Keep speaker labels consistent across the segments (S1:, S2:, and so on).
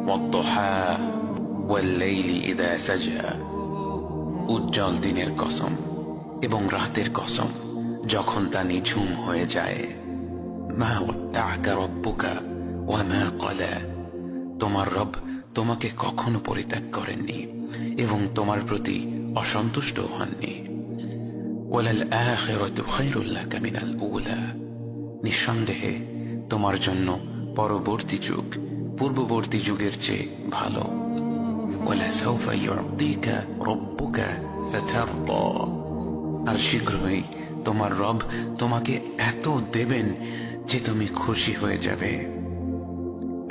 S1: ওয়াদ-দুহা ওয়াল-লাইলি ইযা সাজা, উজ্জ্বল দিনের কসম এবং রাতের কসম যখন তা নিঝুম হয়ে যায়। মা ওয়াদ্দা'আকা রাব্বুকা ওয়া মা ক্বালা, তোমার রব তোমাকে কখনো পরিত্যাগ করেননি এবং তোমার প্রতি অসন্তুষ্ট হননি। ওয়ালাল আখিরাতু খায়রুল লাকা মিনাল উলা, নিঃসন্দেহে তোমার জন্য পরবর্তী যুগ পূর্ববর্তী যুগের চেয়ে ভালো। ওয়ালাসাউফা ইউ'তিকা রাব্বুকা ফাতারদা, আর শীঘ্রই তোমার রব তোমাকে এত দেবেন যে তুমি খুশি হয়ে যাবে।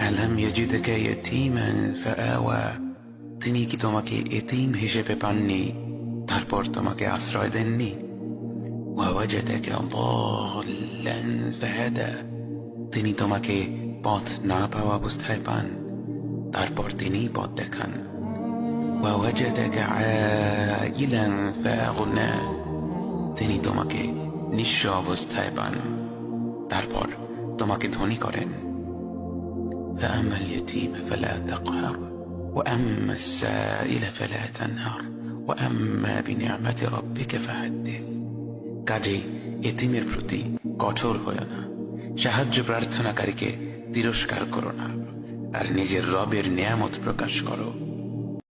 S1: আলাম ইয়াজিদকা ইয়াতীমান ফাআওয়া, তিনি কি তোমাকে এতিম হিসেবে পাননি তারপর তোমাকে আশ্রয় দেননি? ওয়াওয়াজাদাকা দাল্লান ফাহাদা, তিনি তোমাকে পথ না পাওয়া অবস্থায় পান তারপর তিনিই পথ দেখান। ওয়াওয়াজাদাকা আইলান ফাআগনা, তিনি তোমাকে নিঃস্ব অবস্থায় পান তারপর তোমাকে ধনী করেন। فأما اليتيم فلا تقهر وأما السائل فلا تنهر وأما بنعمة ربك فحدث, কাজেই এতিমের প্রতি কঠোর হয়ো না, সাহায্য প্রার্থনাকারীকে তিরস্কার করো না, আর নিজের রবের নেয়ামত প্রকাশ করো।